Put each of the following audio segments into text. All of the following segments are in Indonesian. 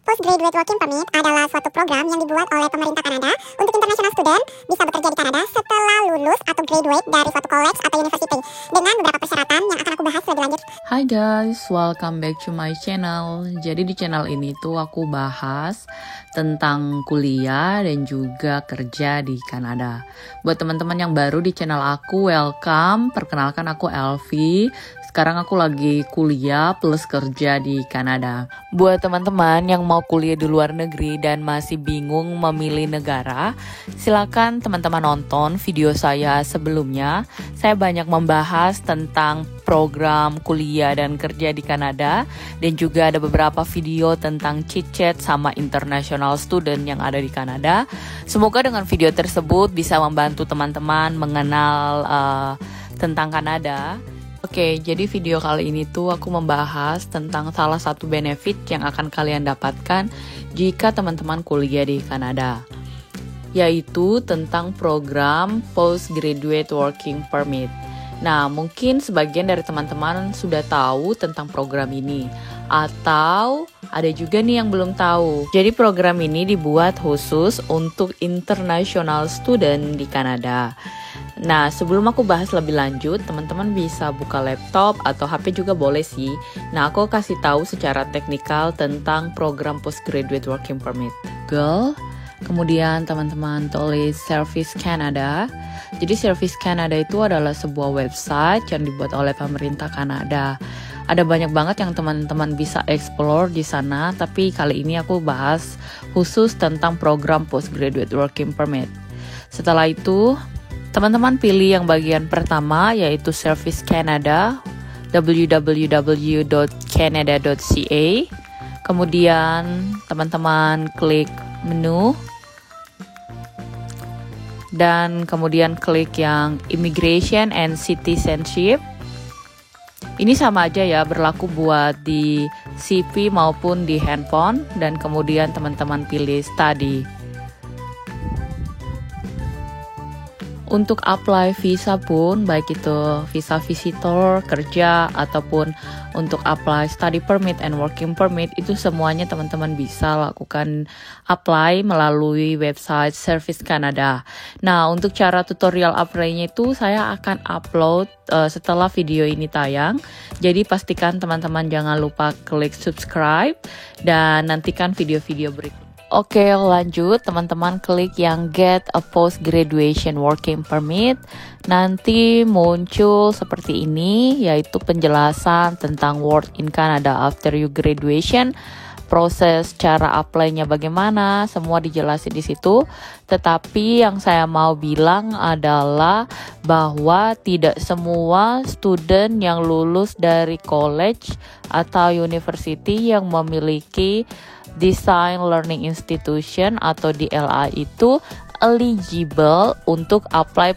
Postgraduate Working Permit adalah suatu program yang dibuat oleh pemerintah Kanada untuk international student bisa bekerja di Kanada setelah lulus atau graduate dari suatu college atau university dengan beberapa persyaratan yang akan aku bahas lebih lanjut. Hai guys, welcome back to my channel. Jadi di channel ini tuh aku bahas tentang kuliah dan juga kerja di Kanada. Buat teman-teman yang baru di channel aku, welcome. Perkenalkan aku Elvi. Sekarang aku lagi kuliah plus kerja di Kanada. Buat teman-teman yang mau kuliah di luar negeri dan masih bingung memilih negara, silakan teman-teman nonton video saya sebelumnya. Saya banyak membahas tentang program kuliah dan kerja di Kanada, dan juga ada beberapa video tentang chit-chat sama international student yang ada di Kanada. Semoga dengan video tersebut bisa membantu teman-teman mengenal tentang Kanada. Oke, jadi video kali ini tuh aku membahas tentang salah satu benefit yang akan kalian dapatkan jika teman-teman kuliah di Kanada, yaitu tentang program Postgraduate Working Permit. Nah, mungkin sebagian dari teman-teman sudah tahu tentang program ini, atau ada juga nih yang belum tahu. Jadi program ini dibuat khusus untuk international student di Kanada. Nah, sebelum aku bahas lebih lanjut, teman-teman bisa buka laptop atau HP juga boleh sih. Nah, aku kasih tahu secara teknikal tentang program Postgraduate Working Permit. Google, kemudian teman-teman tulis Service Canada. Jadi Service Canada itu adalah sebuah website yang dibuat oleh pemerintah Kanada. Ada banyak banget yang teman-teman bisa explore di sana, tapi kali ini aku bahas khusus tentang program Postgraduate Working Permit. Setelah itu, teman-teman pilih yang bagian pertama, yaitu Service Canada, www.canada.ca. Kemudian teman-teman klik menu, dan kemudian klik yang Immigration and Citizenship. Ini sama aja ya, berlaku buat di CV maupun di handphone, dan kemudian teman-teman pilih Study. Untuk apply visa pun, baik itu visa visitor, kerja, ataupun untuk apply study permit and working permit, itu semuanya teman-teman bisa lakukan apply melalui website Service Canada. Nah, untuk cara tutorial apply-nya itu saya akan upload setelah video ini tayang. Jadi pastikan teman-teman jangan lupa klik subscribe dan nantikan video-video berikutnya. Oke, lanjut teman-teman klik yang Get a Post Graduation Working Permit. Nanti muncul seperti ini, yaitu penjelasan tentang work in Canada after you graduation. Proses cara apply-nya bagaimana, semua dijelasin di situ. Tetapi yang saya mau bilang adalah bahwa tidak semua student yang lulus dari college atau university yang memiliki Design Learning Institution atau DLI itu eligible untuk apply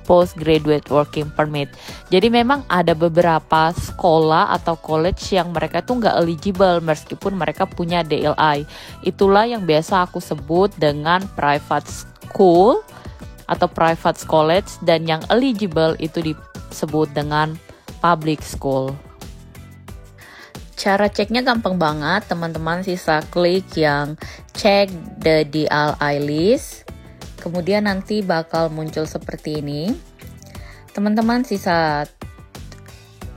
postgraduate working permit. Jadi memang ada beberapa sekolah atau college yang mereka tuh nggak eligible meskipun mereka punya DLI. Itulah yang biasa aku sebut dengan private school atau private college, dan yang eligible itu disebut dengan public school. Cara ceknya gampang banget, teman-teman sisa klik yang check the DLI list. Kemudian nanti bakal muncul seperti ini. Teman-teman sisa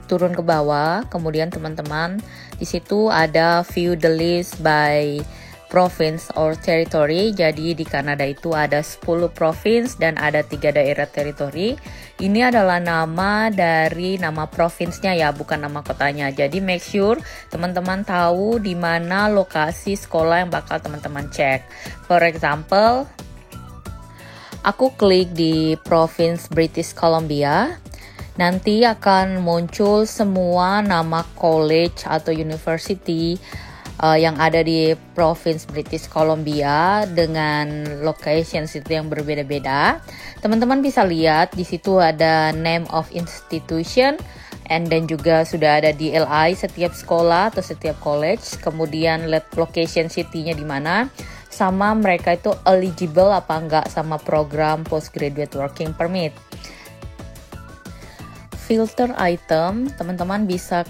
turun ke bawah, kemudian teman-teman di situ ada view the list by province or territory. Jadi di Kanada itu ada 10 province dan ada 3 daerah teritori. Ini adalah nama dari nama provinsnya ya, bukan nama kotanya. Jadi make sure teman-teman tahu di mana lokasi sekolah yang bakal teman-teman cek. For example, aku klik di province British Columbia. Nanti akan muncul semua nama college atau university yang ada di Province British Columbia dengan locations itu yang berbeda-beda. Teman-teman bisa lihat di situ ada name of institution, and then juga sudah ada DLI setiap sekolah atau setiap college. Kemudian location city-nya di mana, sama mereka itu eligible apa enggak sama program Postgraduate Working Permit. Filter item, teman-teman bisa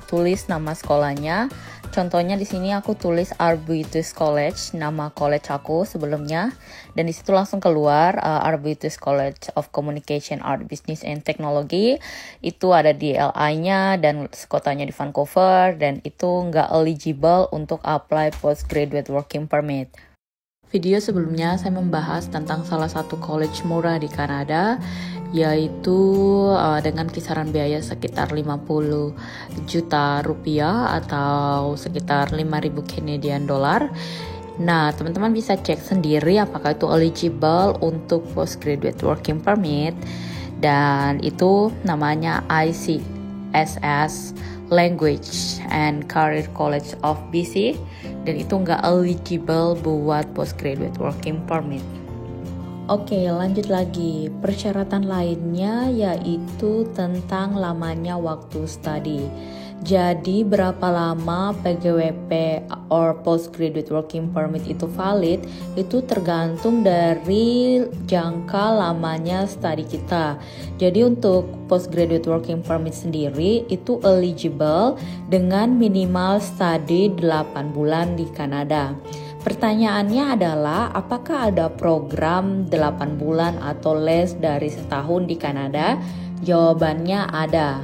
tulis nama sekolahnya. Contohnya di sini aku tulis Arbutus College, nama college aku sebelumnya, dan di situ langsung keluar Arbutus College of Communication, Art, Business, and Technology. Itu ada di LI-nya dan kotanya di Vancouver, dan itu nggak eligible untuk apply postgraduate working permit. Video sebelumnya saya membahas tentang salah satu college murah di Kanada, yaitu dengan kisaran biaya sekitar 50 juta rupiah atau sekitar 5.000 Canadian dollar. Nah, teman-teman bisa cek sendiri apakah itu eligible untuk postgraduate working permit, dan itu namanya ICSS Language and Career College of BC, dan itu nggak eligible buat postgraduate working permit. Oke, lanjut lagi. Persyaratan lainnya yaitu tentang lamanya waktu studi. Jadi berapa lama PGWP or postgraduate working permit itu valid itu tergantung dari jangka lamanya studi kita. Jadi untuk postgraduate working permit sendiri itu eligible dengan minimal studi 8 bulan di Kanada. Pertanyaannya adalah apakah ada program 8 bulan atau less dari setahun di Kanada? Jawabannya ada.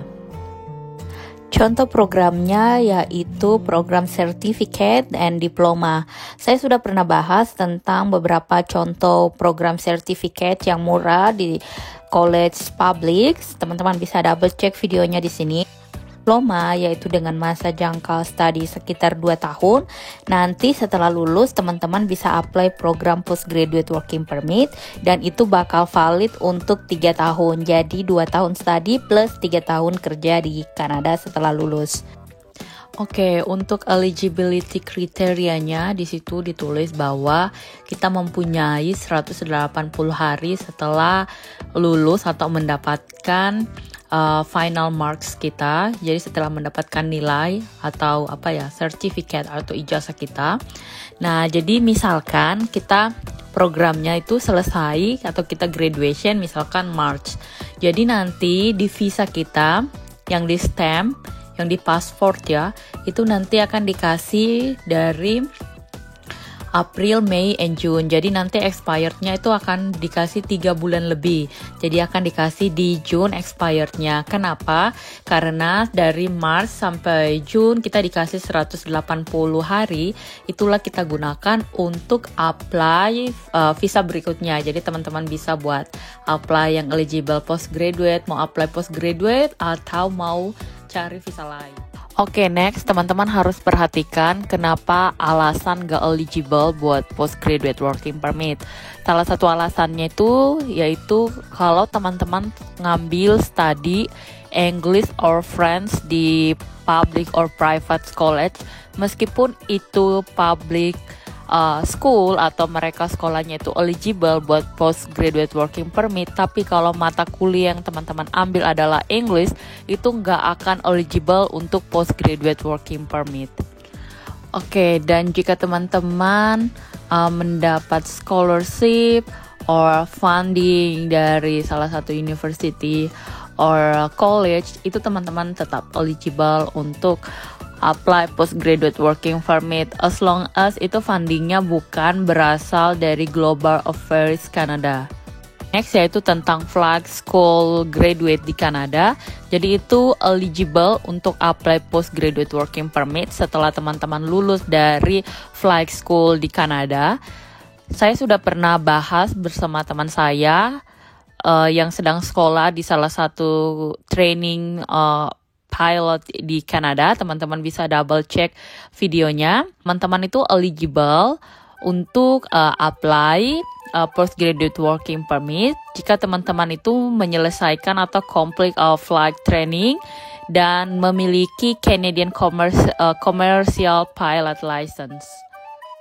Contoh programnya yaitu program Certificate and Diploma. Saya sudah pernah bahas tentang beberapa contoh program certificate yang murah di college public. Teman-teman bisa double check videonya di sini. Diploma yaitu dengan masa jangka studi sekitar 2 tahun. Nanti setelah lulus teman-teman bisa apply program postgraduate working permit dan itu bakal valid untuk 3 tahun. Jadi 2 tahun studi plus 3 tahun kerja di Kanada setelah lulus. Oke, untuk eligibility kriterianya di situ ditulis bahwa kita mempunyai 180 hari setelah lulus atau mendapatkan final marks kita. Jadi setelah mendapatkan nilai atau certificate atau ijazah kita. Nah, jadi misalkan kita programnya itu selesai atau kita graduation misalkan March. Jadi nanti di visa kita yang di stamp, yang di passport ya, itu nanti akan dikasih dari April, Mei, and June. Jadi nanti expirednya itu akan dikasih 3 bulan lebih. Jadi akan dikasih di June expirednya. Kenapa? Karena dari Maret sampai June kita dikasih 180 hari. Itulah kita gunakan untuk apply visa berikutnya. Jadi teman-teman bisa buat apply yang eligible postgraduate, mau apply postgraduate atau mau cari visa lain. Oke, next teman-teman harus perhatikan kenapa alasan gak eligible buat postgraduate working permit. Salah satu alasannya itu yaitu kalau teman-teman ngambil study English or French di public or private college, meskipun itu public school atau mereka sekolahnya itu eligible buat postgraduate working permit, tapi kalau mata kuliah yang teman-teman ambil adalah English, itu nggak akan eligible untuk postgraduate working permit. Oke, dan jika teman-teman mendapat scholarship or funding dari salah satu university or college, itu teman-teman tetap eligible untuk apply postgraduate working permit as long as itu fundingnya bukan berasal dari Global Affairs Canada. Next yaitu tentang flag school graduate di Kanada. Jadi itu eligible untuk apply postgraduate working permit setelah teman-teman lulus dari flag school di Kanada. Saya sudah pernah bahas bersama teman saya yang sedang sekolah di salah satu training pilot di Kanada. Teman-teman bisa double check videonya. Teman-teman itu eligible untuk apply postgraduate working permit jika teman-teman itu menyelesaikan atau complete flight training dan memiliki Canadian commercial pilot license.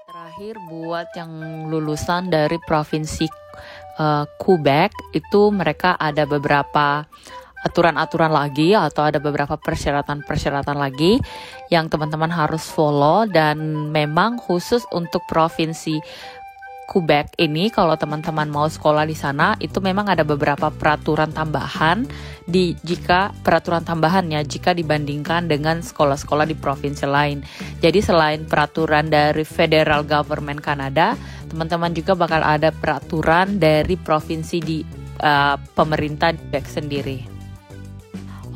Terakhir buat yang lulusan dari provinsi Quebec, itu mereka ada beberapa aturan-aturan lagi atau ada beberapa persyaratan lagi yang teman-teman harus follow, dan memang khusus untuk provinsi Quebec ini, kalau teman-teman mau sekolah di sana, itu memang ada beberapa peraturan tambahan jika dibandingkan dengan sekolah-sekolah di provinsi lain. Jadi selain peraturan dari federal government Kanada, teman-teman juga bakal ada peraturan dari provinsi di pemerintah Quebec sendiri.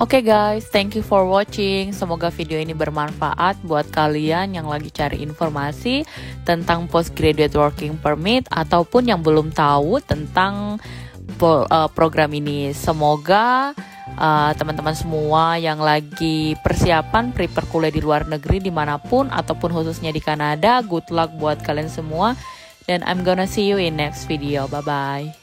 Oke guys, thank you for watching. Semoga video ini bermanfaat buat kalian yang lagi cari informasi tentang Postgraduate Working Permit ataupun yang belum tahu tentang program ini. Semoga teman-teman semua yang lagi persiapan prepare kuliah di luar negeri dimanapun ataupun khususnya di Kanada, good luck buat kalian semua. Dan I'm gonna see you in next video. Bye-bye.